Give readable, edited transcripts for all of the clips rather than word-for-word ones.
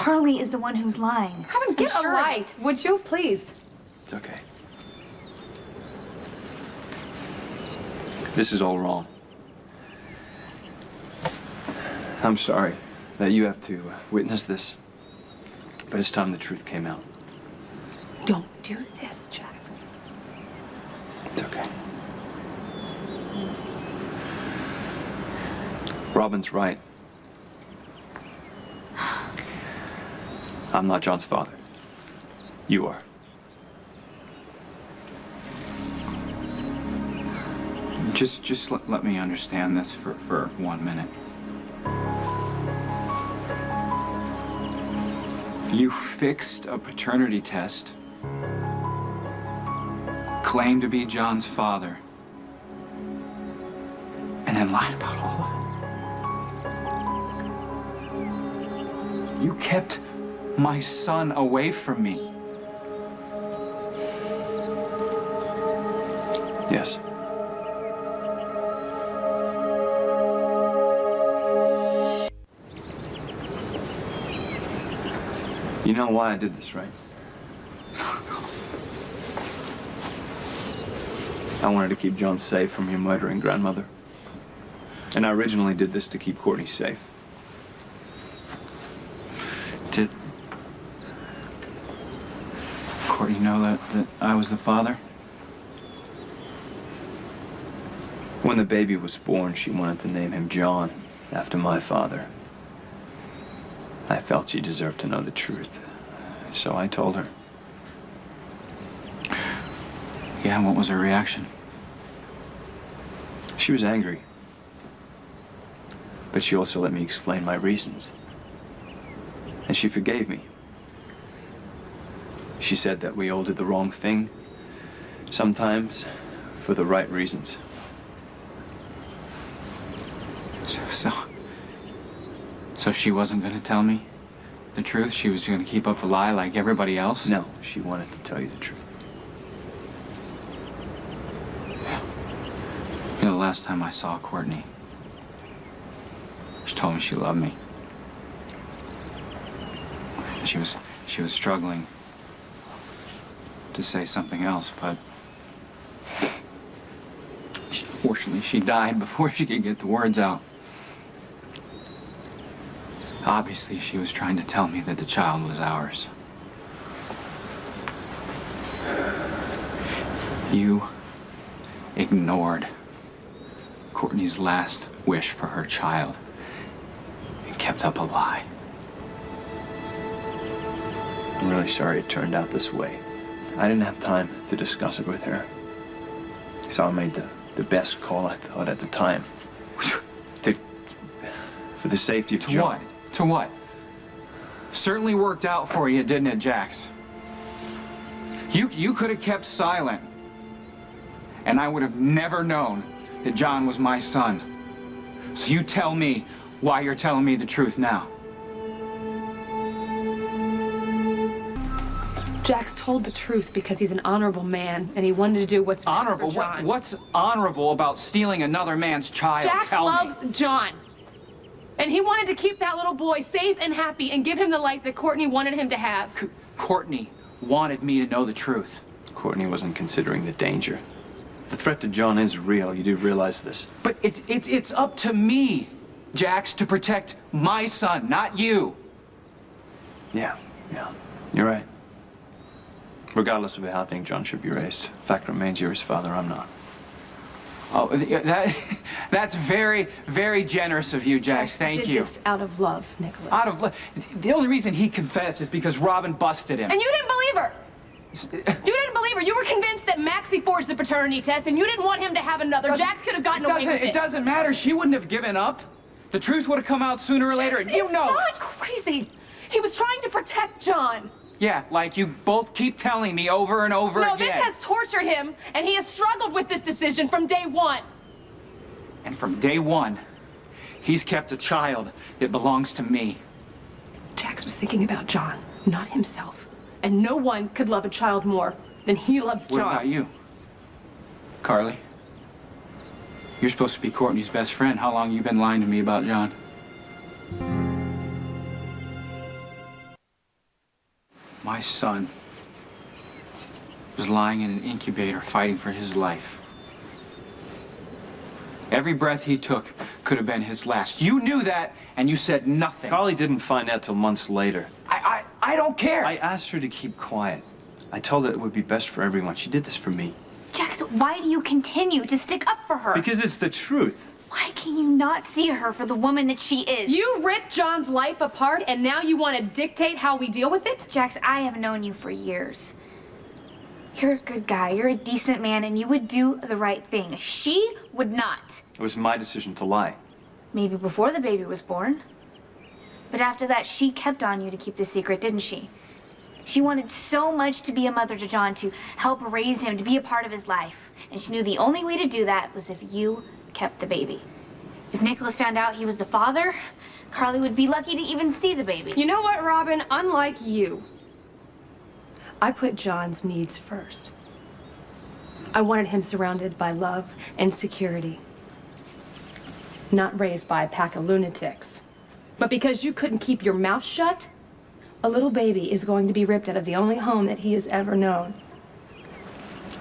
Carly is the one who's lying. Robin, get a light, would you, please? It's okay. This is all wrong. I'm sorry that you have to witness this, but it's time the truth came out. Don't do this, Jax. It's okay. Robin's right. I'm not John's father. You are. Just let me understand this for 1 minute. You fixed a paternity test, claimed to be John's father, and then lied about all of it. You kept my son away from me. Yes. You know why I did this, right? I wanted to keep John safe from your murdering grandmother. And I originally did this to keep Courtney safe. Did Courtney know that I was the father? When the baby was born, she wanted to name him John, after my father. I felt she deserved to know the truth, so I told her. Yeah, what was her reaction? She was angry. But she also let me explain my reasons. And she forgave me. She said that we all did the wrong thing, sometimes for the right reasons. So she wasn't going to tell me the truth? She was going to keep up the lie like everybody else? No, she wanted to tell you the truth. You know, the last time I saw Courtney, she told me she loved me. She was struggling to say something else, but unfortunately, she died before she could get the words out. Obviously, she was trying to tell me that the child was ours. You ignored Courtney's last wish for her child and kept up a lie. I'm really sorry it turned out this way. I didn't have time to discuss it with her. So I made the best call I thought at the time. For the safety of John. To what? To what? Certainly worked out for you, didn't it, Jax? You could have kept silent, and I would have never known that John was my son. So you tell me why you're telling me the truth now. Jax told the truth because he's an honorable man, and he wanted to do what's best Honorable? for John. What's honorable about stealing another man's child? Jax Tell loves me. John. And he wanted to keep that little boy safe and happy and give him the life that Courtney wanted him to have. Courtney wanted me to know the truth. Courtney wasn't considering the danger. The threat to John is real. You do realize this. But it's up to me, Jax, to protect my son, not you. Yeah. You're right. Regardless of how I think John should be raised, fact remains you're his father, I'm not. Oh, that's very, very generous of you, Jax. Thank you. Did this out of love, Nikolas. Out of love. The only reason he confessed is because Robin busted him. And you didn't believe her. You didn't believe her. You were convinced that Maxie forged the paternity test, and you didn't want him to have another. Jax could have gotten away with it. It doesn't matter. She wouldn't have given up. The truth would have come out sooner or later. Jax, You it's know. not crazy. He was trying to protect John. Yeah, like you both keep telling me over and over again. No, this has tortured him, and he has struggled with this decision from day one. And from day one, he's kept a child that belongs to me. Jax was thinking about John, not himself. And no one could love a child more than he loves John. What about you? Carly? You're supposed to be Courtney's best friend. How long you been lying to me about John? My son was lying in an incubator fighting for his life. Every breath he took could have been his last. You knew that, and you said nothing. Carly didn't find out till months later. I don't care. I asked her to keep quiet. I told her it would be best for everyone. She did this for me. Jax, why do you continue to stick up for her? Because it's the truth. Why can you not see her for the woman that she is? You ripped John's life apart, and now you want to dictate how we deal with it? Jax, I have known you for years. You're a good guy, you're a decent man, and you would do the right thing. She would not. It was my decision to lie. Maybe before the baby was born. But after that, she kept on you to keep the secret, didn't she? She wanted so much to be a mother to John, to help raise him, to be a part of his life. And she knew the only way to do that was if you kept the baby. If Nikolas found out he was the father, Carly would be lucky to even see the baby. You know what, Robin? Unlike you, I put John's needs first. I wanted him surrounded by love and security, not raised by a pack of lunatics. But because you couldn't keep your mouth shut, a little baby is going to be ripped out of the only home that he has ever known.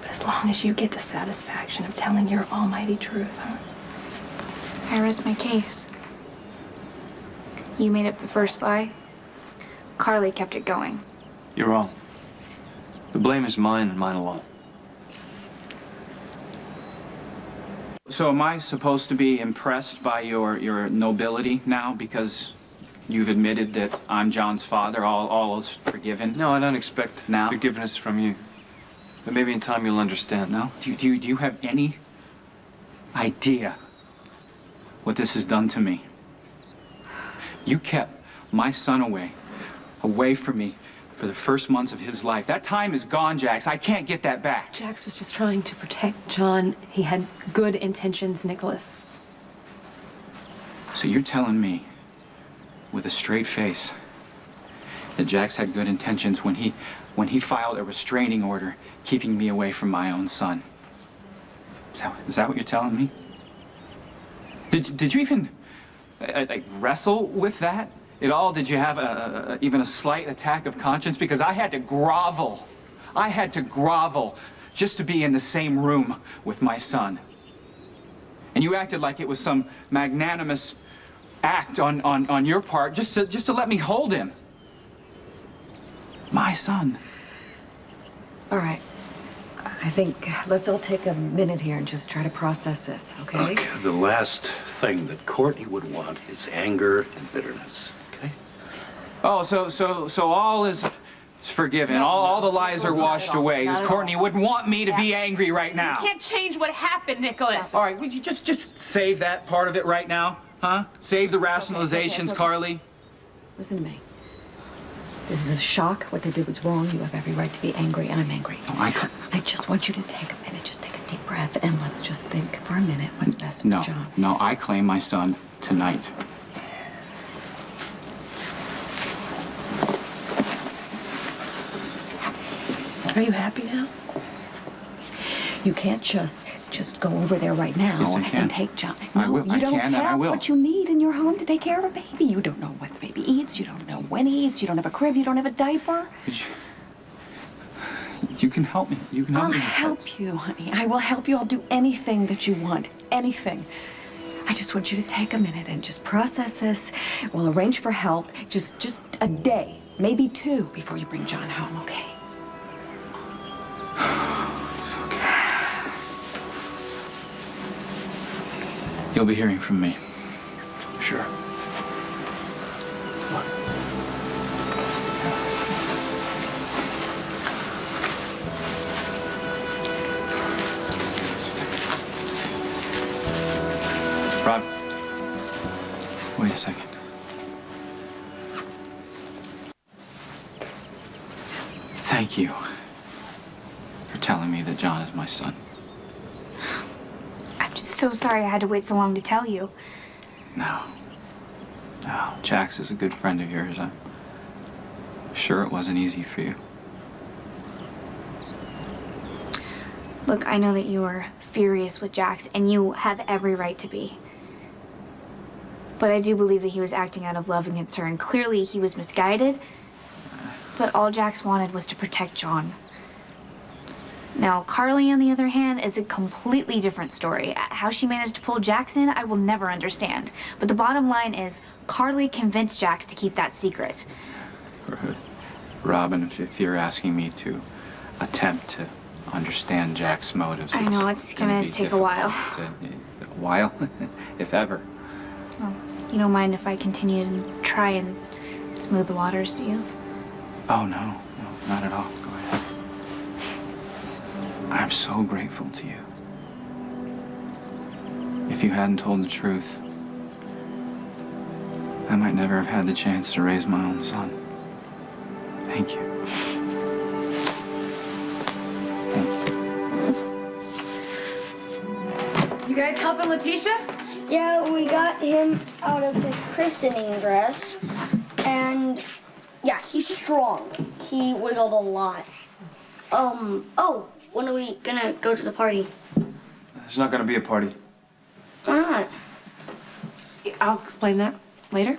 But as long as you get the satisfaction of telling your almighty truth, huh? I rest my case. You made up the first lie. Carly kept it going. You're wrong. The blame is mine and mine alone. So am I supposed to be impressed by your nobility now because you've admitted that I'm John's father, all is forgiven? No, I don't expect Now? forgiveness from you. But maybe in time you'll understand. No? Do you have any idea what this has done to me? You kept my son away from me for the first months of his life. That time is gone, Jax. I can't get that back. Jax was just trying to protect John. He had good intentions, Nikolas. So you're telling me, with a straight face, that Jax had good intentions when he filed a restraining order keeping me away from my own son? Is that what you're telling me? Did you even like wrestle with that at all? Did you have even a slight attack of conscience? Because I had to grovel. I had to grovel just to be in the same room with my son. And you acted like it was some magnanimous act on your part just to let me hold him. My son. All right. I think let's all take a minute here and just try to process this, okay? Look, the last thing that Courtney would want is anger and bitterness, okay? Oh, so all is forgiven. No, all no, the lies are Nikolas, not washed at all. away. Not Because at Courtney all. wouldn't want me to be angry right now. You can't change what happened, Nikolas. All right, would you just save that part of it right now? Huh? Save the rationalizations, okay. Carly. Listen to me. This is a shock. What they did was wrong. You have every right to be angry, and I'm angry. Oh, I just want you to take a minute. Just take a deep breath, and let's just think for a minute what's best for No, John. no, I claim my son tonight. Are you happy now? You can't just go over there right now Yes, I can. and take John. I will. You I don't can and I have will. what you need in your home to take care of a baby. You don't know what the baby eats. You don't know when he eats. You don't have a crib. You don't have a diaper. You can help me. You can help I'll me. help you, honey. I will help you. I'll do anything that you want. Anything. I just want you to take a minute and just process this. We'll arrange for help. Just a day, maybe two, before you bring John home, okay? You'll be hearing from me. Sure. Rob, wait a second. Thank you for telling me that John is my son. I'm just so sorry I had to wait so long to tell you. No. No, Jax is a good friend of yours. I'm sure it wasn't easy for you. Look, I know that you were furious with Jax, and you have every right to be. But I do believe that he was acting out of love and concern. Clearly, he was misguided. But but all Jax wanted was to protect John. Now, Carly, on the other hand, is a completely different story. How she managed to pull Jax in, I will never understand. But the bottom line is, Carly convinced Jax to keep that secret. Robin, if you're asking me to attempt to understand Jack's motives, I know, it's gonna be take a while. A while? If ever. Well, you don't mind if I continue to try and smooth the waters, do you? Oh, no, not at all. Go ahead. I'm so grateful to you. If you hadn't told the truth, I might never have had the chance to raise my own son. Thank you. You guys helping Letitia? Yeah, we got him out of his christening dress, and yeah, he's strong. He wiggled a lot. Oh, when are we gonna go to the party? There's not gonna be a party. Why not? I'll explain that later.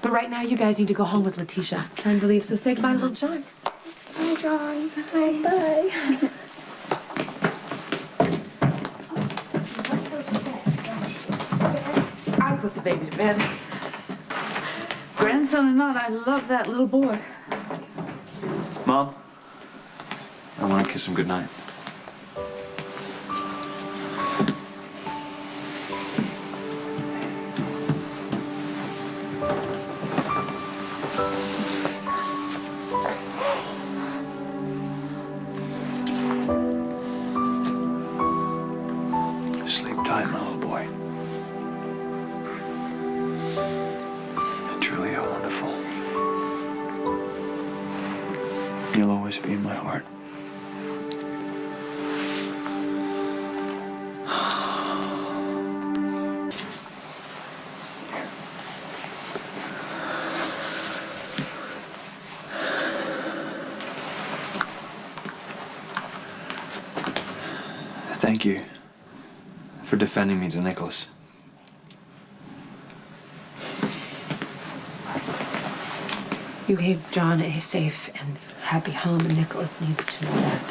But right now, you guys need to go home with Letitia. It's time to leave, so say goodbye to little John. Bye, John. Bye. Bye. I put the baby to bed. Grandson or not, I love that little boy. Mom, I want to kiss him goodnight. Sleep tight, my little boy. You truly are wonderful. You'll always be in my heart. Thank you for defending me to Nikolas. You gave John a safe and happy home, and Nikolas needs to know that.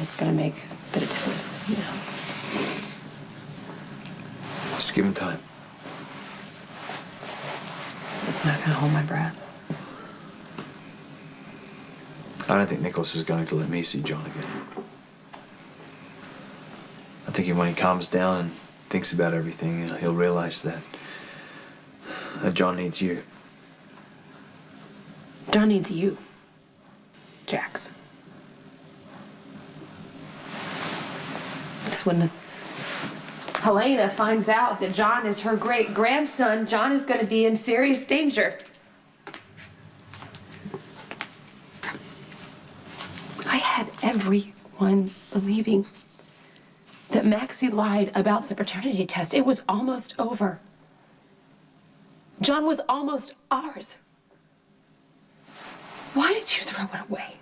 It's gonna make a bit of difference, you know. Just give him time. I'm not gonna hold my breath. I don't think Nikolas is going to let me see John again. I think when he calms down and thinks about everything, he'll realize that John needs you. John needs you, Jax. Just when Helena finds out that John is her great-grandson, John is gonna be in serious danger. I had everyone believing that Maxie lied about the paternity test. It was almost over. John was almost ours. Why did you throw it away?